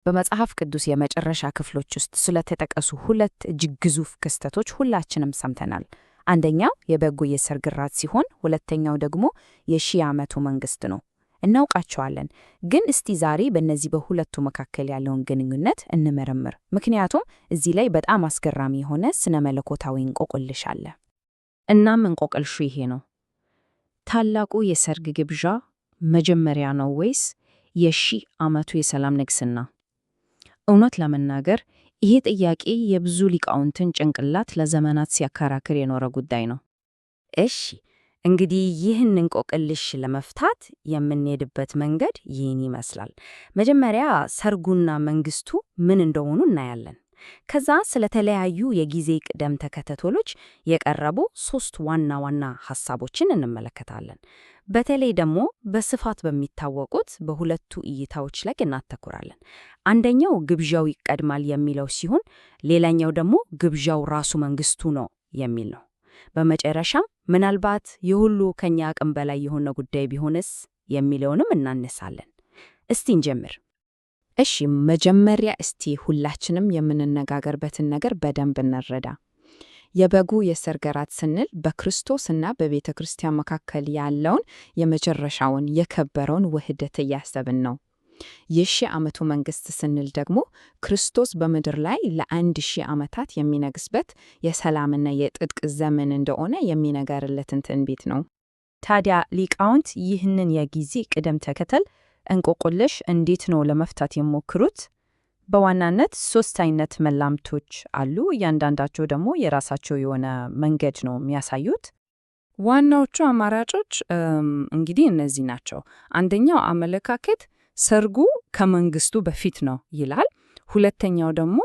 በመጽሐፍ ቅዱስ የመጨረሻ ክፍሎች ውስጥ ስለተጠቀሱ ሁለት እጅግ ግዙፍ ክስተቶች ሁላችንም ሰምተናል። አንደኛው የበጉ የሰርግ ራት ሲሆን፣ ሁለተኛው ደግሞ የሺህ ዓመቱ መንግሥት ነው። እናውቃቸዋለን። ግን እስቲ ዛሬ በእነዚህ በሁለቱ መካከል ያለውን ግንኙነት እንመረምር። ምክንያቱም እዚህ ላይ በጣም አስገራሚ የሆነ ስነ መለኮታዊ እንቆቅልሽ አለ። እናም እንቆቅልሹ ይሄ ነው። ታላቁ የሰርግ ግብዣ መጀመሪያ ነው ወይስ የሺህ ዓመቱ የሰላም ንግሥና? እውነት ለመናገር ይሄ ጥያቄ የብዙ ሊቃውንትን ጭንቅላት ለዘመናት ሲያከራክር የኖረ ጉዳይ ነው። እሺ፣ እንግዲህ ይህን እንቆቅልሽ ለመፍታት የምንሄድበት መንገድ ይህን ይመስላል። መጀመሪያ ሰርጉና መንግሥቱ ምን እንደሆኑ እናያለን። ከዛ ስለተለያዩ የጊዜ ቅደም ተከተሎች የቀረቡ ሦስት ዋና ዋና ሐሳቦችን እንመለከታለን። በተለይ ደግሞ በስፋት በሚታወቁት በሁለቱ እይታዎች ላይ እናተኩራለን። አንደኛው ግብዣው ይቀድማል የሚለው ሲሆን፣ ሌላኛው ደግሞ ግብዣው ራሱ መንግሥቱ ነው የሚል ነው። በመጨረሻም ምናልባት የሁሉ ከኛ አቅም በላይ የሆነ ጉዳይ ቢሆንስ የሚለውንም እናነሳለን። እስቲ እንጀምር። እሺ፣ መጀመሪያ እስቲ ሁላችንም የምንነጋገርበትን ነገር በደንብ እንረዳ። የበጉ የሰርግ ራት ስንል በክርስቶስና በቤተ ክርስቲያን መካከል ያለውን የመጨረሻውን የከበረውን ውህደት እያሰብን ነው። የሺህ ዓመቱ መንግሥት ስንል ደግሞ ክርስቶስ በምድር ላይ ለ1000 ዓመታት የሚነግስበት የሰላምና የጽድቅ ዘመን እንደሆነ የሚነገርለትን ትንቢት ነው። ታዲያ ሊቃውንት ይህንን የጊዜ ቅደም ተከተል እንቆቅልሽ እንዴት ነው ለመፍታት የሞክሩት? በዋናነት 3 አይነት መላምቶች አሉ። እያንዳንዳቸው ደግሞ የራሳቸው የሆነ መንገድ ነው የሚያሳዩት። ዋናዎቹ አማራጮች እንግዲህ እነዚህ ናቸው። አንደኛው አመለካከት ሰርጉ ከመንግስቱ በፊት ነው ይላል። ሁለተኛው ደግሞ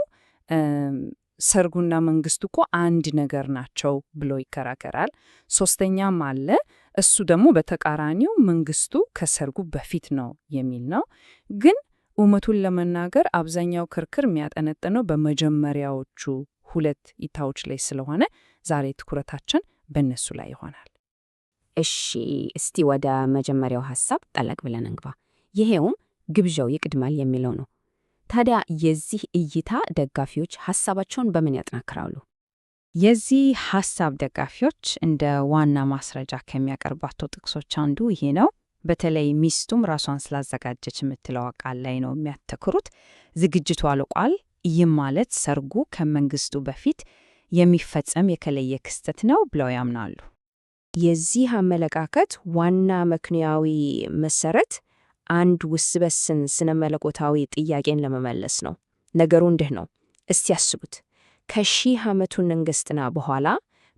ሰርጉና መንግስቱ እኮ አንድ ነገር ናቸው ብሎ ይከራከራል። ሶስተኛም አለ፣ እሱ ደግሞ በተቃራኒው መንግስቱ ከሰርጉ በፊት ነው የሚል ነው። ግን እውነቱን ለመናገር አብዛኛው ክርክር የሚያጠነጥነው በመጀመሪያዎቹ 2 እይታዎች ላይ ስለሆነ ዛሬ ትኩረታችን በእነሱ ላይ ይሆናል። እሺ፣ እስቲ ወደ መጀመሪያው ሐሳብ ጠለቅ ብለን እንግባ። ይሄውም ግብዣው ይቀድማል የሚለው ነው። ታዲያ የዚህ እይታ ደጋፊዎች ሐሳባቸውን በምን ያጠናክራሉ? የዚህ ሐሳብ ደጋፊዎች እንደ ዋና ማስረጃ ከሚያቀርባቸው ጥቅሶች አንዱ ይሄ ነው። በተለይ ሚስቱም ራሷን ስላዘጋጀች የምትለው ቃል ላይ ነው የሚያተኩሩት። ዝግጅቱ አልቋል፣ ይህም ማለት ሰርጉ ከመንግስቱ በፊት የሚፈጸም የከለየ ክስተት ነው ብለው ያምናሉ። የዚህ አመለካከት ዋና ምክንያታዊ መሰረት አንድ ውስብስብ ስነ መለኮታዊ ጥያቄን ለመመለስ ነው። ነገሩ እንዲህ ነው። እስቲ ያስቡት። ከሺህ ዓመቱ መንግሥትና በኋላ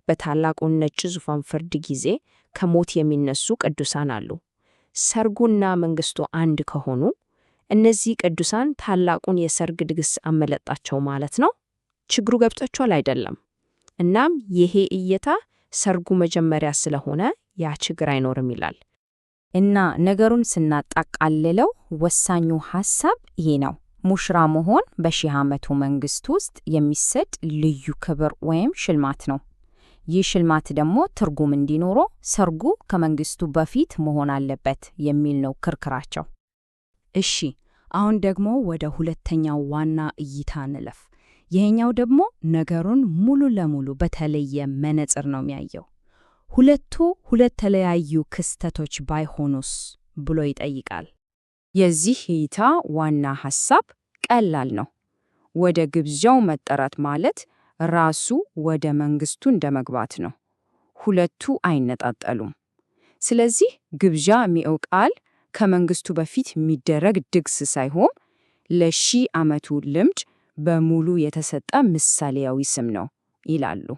በታላቁ ነጭ ዙፋን ፍርድ ጊዜ ከሞት የሚነሱ ቅዱሳን አሉ። ሰርጉና መንግሥቱ አንድ ከሆኑ እነዚህ ቅዱሳን ታላቁን የሰርግ ድግስ አመለጣቸው ማለት ነው። ችግሩ ገብቷቸዋል አይደለም? እናም ይሄ እይታ ሰርጉ መጀመሪያ ስለሆነ ያ ችግር አይኖርም ይላል። እና ነገሩን ስናጣቃልለው ወሳኙ ሐሳብ ይሄ ነው። ሙሽራ መሆን በሺህ ዓመቱ መንግሥት ውስጥ የሚሰጥ ልዩ ክብር ወይም ሽልማት ነው። ይህ ሽልማት ደግሞ ትርጉም እንዲኖረው ሰርጉ ከመንግስቱ በፊት መሆን አለበት የሚል ነው ክርክራቸው። እሺ፣ አሁን ደግሞ ወደ ሁለተኛው ዋና እይታ እንለፍ። ይሄኛው ደግሞ ነገሩን ሙሉ ለሙሉ በተለየ መነጽር ነው የሚያየው። ሁለት ተለያዩ ክስተቶች ባይሆኑስ ብሎ ይጠይቃል። የዚህ እይታ ዋና ሐሳብ ቀላል ነው። ወደ ግብዣው መጠራት ማለት ራሱ ወደ መንግስቱ እንደመግባት ነው። ሁለቱ አይነጣጠሉም። ስለዚህ ግብዣ የሚለው ቃል ከመንግስቱ በፊት የሚደረግ ድግስ ሳይሆን ለሺህ ዓመቱ ልምድ በሙሉ የተሰጠ ምሳሌያዊ ስም ነው ይላሉ።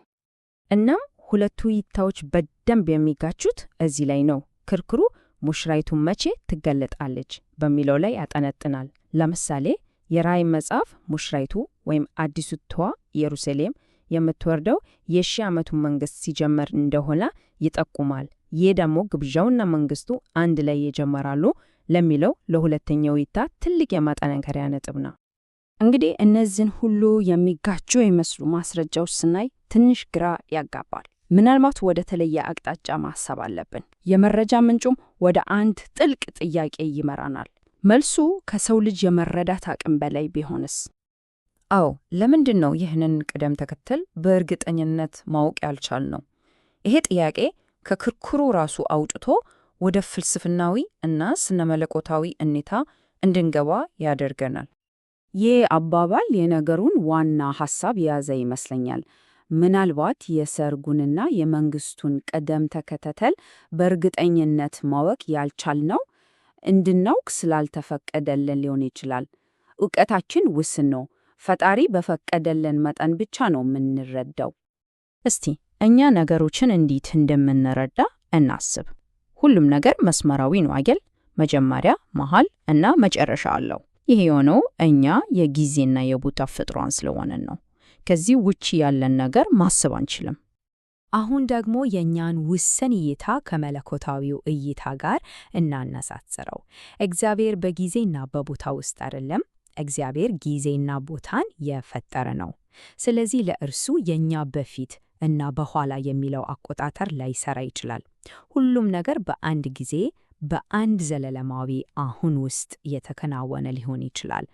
እናም ሁለቱ እይታዎች በደንብ የሚጋጩት እዚህ ላይ ነው። ክርክሩ ሙሽራይቱ መቼ ትገለጣለች በሚለው ላይ ያጠነጥናል። ለምሳሌ የራእይ መጽሐፍ ሙሽራይቱ ወይም አዲስቷ ኢየሩሳሌም የምትወርደው የሺህ ዓመቱ መንግስት ሲጀመር እንደሆነ ይጠቁማል። ይህ ደግሞ ግብዣውና መንግስቱ አንድ ላይ ይጀምራሉ ለሚለው ለሁለተኛው እይታ ትልቅ የማጠናከሪያ ነጥብ ነው። እንግዲህ እነዚህን ሁሉ የሚጋጩ የሚመስሉ ማስረጃዎች ስናይ ትንሽ ግራ ያጋባል። ምናልባት ወደ ተለየ አቅጣጫ ማሰብ አለብን። የመረጃ ምንጩም ወደ አንድ ጥልቅ ጥያቄ ይመራናል። መልሱ ከሰው ልጅ የመረዳት አቅም በላይ ቢሆንስ? አዎ፣ ለምንድን ነው ይህንን ቅደም ተከተል በእርግጠኝነት ማወቅ ያልቻልነው? ይሄ ጥያቄ ከክርክሩ ራሱ አውጥቶ ወደ ፍልስፍናዊ እና ስነ መለኮታዊ እይታ እንድንገባ ያደርገናል። ይህ አባባል የነገሩን ዋና ሐሳብ የያዘ ይመስለኛል። ምናልባት የሰርጉንና የመንግስቱን ቅደም ተከተል በእርግጠኝነት ማወቅ ያልቻልነው እንድናውቅ ስላልተፈቀደልን ሊሆን ይችላል። ዕውቀታችን ውስን ነው። ፈጣሪ በፈቀደልን መጠን ብቻ ነው የምንረዳው። እስቲ እኛ ነገሮችን እንዴት እንደምንረዳ እናስብ። ሁሉም ነገር መስመራዊ ነው አይደል? መጀመሪያ፣ መሃል እና መጨረሻ አለው። ይሄ የሆነው እኛ የጊዜና የቦታ ፍጥሯን ስለሆነን ነው። ከዚህ ውጪ ያለን ነገር ማሰብ አንችልም። አሁን ደግሞ የእኛን ውስን እይታ ከመለኮታዊው እይታ ጋር እናነጻጽረው። እግዚአብሔር በጊዜና በቦታ ውስጥ አይደለም። እግዚአብሔር ጊዜና ቦታን የፈጠረ ነው። ስለዚህ ለእርሱ የእኛ በፊት እና በኋላ የሚለው አቆጣጠር ላይሰራ ይችላል። ሁሉም ነገር በአንድ ጊዜ በአንድ ዘላለማዊ አሁን ውስጥ የተከናወነ ሊሆን ይችላል።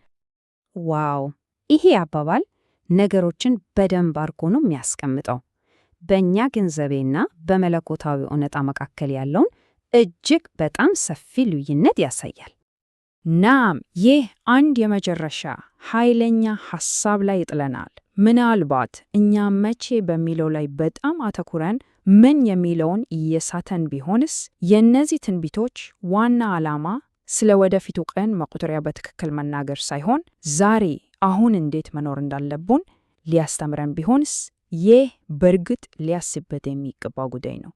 ዋው! ይሄ አባባል ነገሮችን በደንብ አድርጎ ነው የሚያስቀምጠው። በእኛ ግንዛቤና በመለኮታዊ እውነታ መካከል ያለውን እጅግ በጣም ሰፊ ልዩነት ያሳያል። ናም ይህ አንድ የመጨረሻ ኃይለኛ ሐሳብ ላይ ይጥለናል። ምናልባት እኛ መቼ በሚለው ላይ በጣም አተኩረን ምን የሚለውን እየሳተን ቢሆንስ? የእነዚህ ትንቢቶች ዋና ዓላማ ስለ ወደፊቱ ቀን መቁጠሪያ በትክክል መናገር ሳይሆን ዛሬ አሁን እንዴት መኖር እንዳለብን ሊያስተምረን ቢሆንስ? ይህ በእርግጥ ሊያስብበት የሚገባ ጉዳይ ነው።